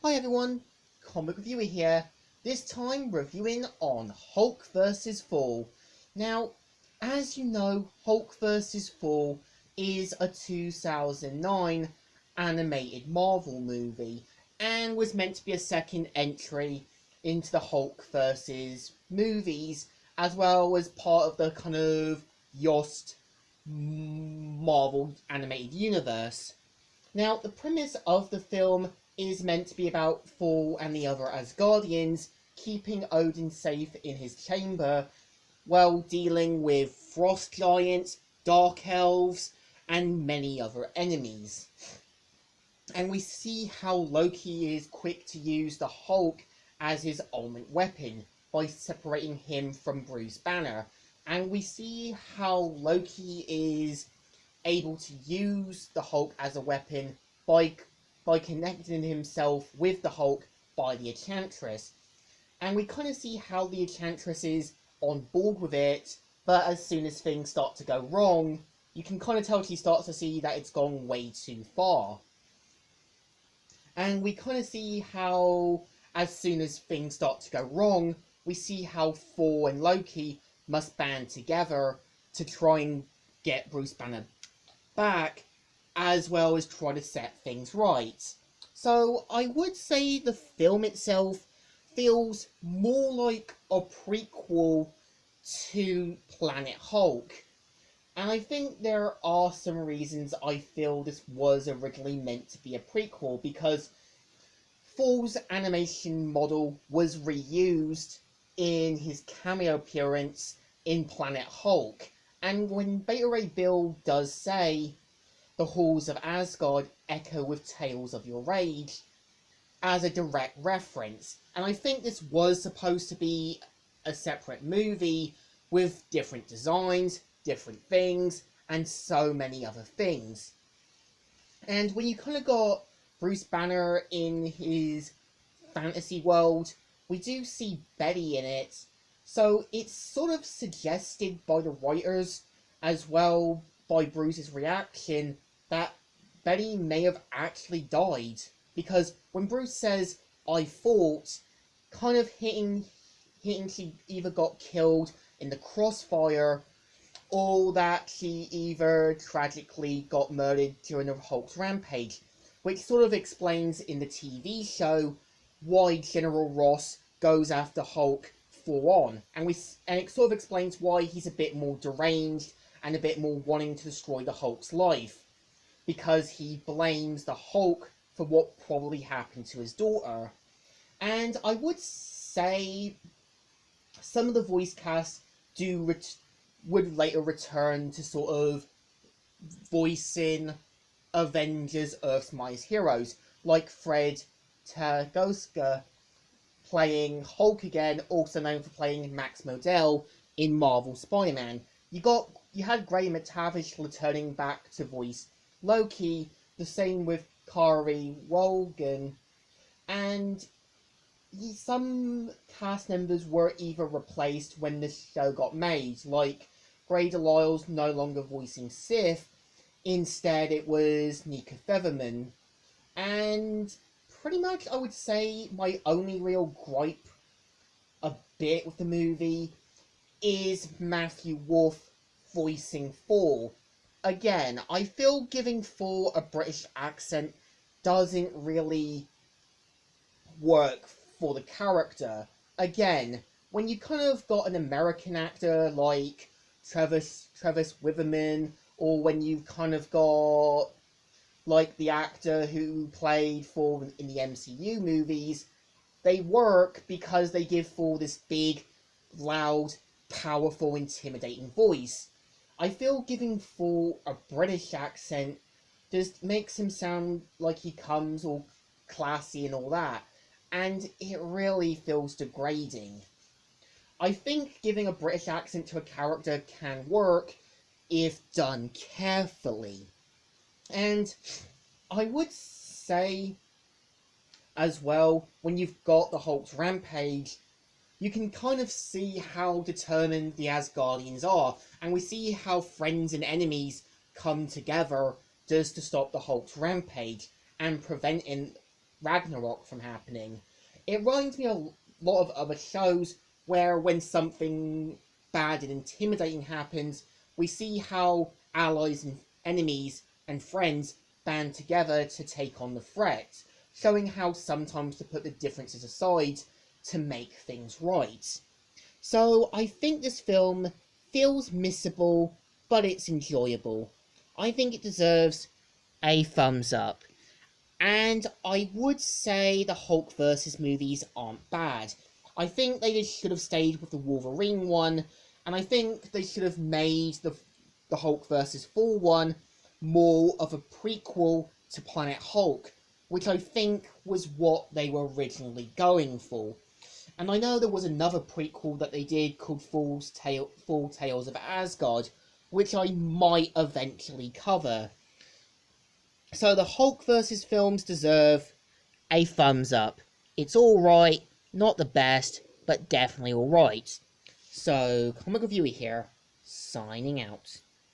Hi everyone, Comic Reviewer here, this time reviewing on Hulk vs. Thor. Now, as you know, Hulk vs. Thor is a 2009 animated Marvel movie and was meant to be a second entry into the Hulk vs. movies, as well as part of the kind of Yost Marvel animated universe. Now, the premise of the film is meant to be about Thor and the other Asgardians keeping Odin safe in his chamber while dealing with frost giants, dark elves, and many other enemies. And we see how Loki is quick to use the Hulk as his ultimate weapon by separating him from Bruce Banner. And we see how Loki is able to use the Hulk as a weapon by connecting himself with the Hulk by the Enchantress. And we kind of see how the Enchantress is on board with it, but as soon as things start to go wrong, you can kind of tell she starts to see that it's gone way too far. And we kind of see how, as soon as things start to go wrong, we see how Thor and Loki must band together to try and get Bruce Banner back, as well as try to set things right. So I would say the film itself feels more like a prequel to Planet Hulk. And I think there are some reasons I feel this was originally meant to be a prequel, because Thor's animation model was reused in his cameo appearance in Planet Hulk. And when Beta Ray Bill does say, "The halls of Asgard echo with tales of your rage," as a direct reference. And I think this was supposed to be a separate movie with different designs, different things, and so many other things. And when you kind of got Bruce Banner in his fantasy world, we do see Betty in it. So it's sort of suggested by the writers, as well by Bruce's reaction, that Betty may have actually died. Because when Bruce says, "I thought," kind of hinting she either got killed in the crossfire, or that she either tragically got murdered during the Hulk's rampage, which sort of explains in the TV show why General Ross goes after Hulk full on, and it sort of explains why he's a bit more deranged and a bit more wanting to destroy the Hulk's life, because he blames the Hulk for what probably happened to his daughter. And I would say some of the voice casts would later return to sort of voicing Avengers Earth's Mightiest Heroes, like Fred Tagoska playing Hulk again, also known for playing Max Modell in Marvel Spider-Man. You had Graham McTavish returning back to voice Loki, the same with Kari Wogan, and some cast members were either replaced when the show got made, like Grey DeLisle's no longer voicing Sif, instead it was Nika Featherman. And pretty much I would say my only real gripe a bit with the movie is Matthew Wolf voicing Thor. Again, I feel giving Thor a British accent doesn't really work for the character. Again, when you kind of got an American actor like Travis Witherman, or when you've kind of got like the actor who played Thor in the MCU movies, they work because they give Thor this big, loud, powerful, intimidating voice. I feel giving Thor a British accent just makes him sound like he comes all classy and all that, and it really feels degrading. I think giving a British accent to a character can work if done carefully. And I would say, as well, when you've got the Hulk's rampage, you can kind of see how determined the Asgardians are, and we see how friends and enemies come together just to stop the Hulk's rampage and preventing Ragnarok from happening. It reminds me of a lot of other shows where when something bad and intimidating happens, we see how allies and enemies and friends band together to take on the threat, showing how sometimes to put the differences aside to make things right. So I think this film feels missable, but it's enjoyable. I think it deserves a thumbs up. And I would say the Hulk versus movies aren't bad. I think they just should have stayed with the Wolverine one, and I think they should have made the Hulk versus Thor one more of a prequel to Planet Hulk, which I think was what they were originally going for. And I know there was another prequel that they did called Full Tales of Asgard, which I might eventually cover. So the Hulk versus films deserve a thumbs up. It's alright, not the best, but definitely alright. So, Comic Reviewer here, signing out.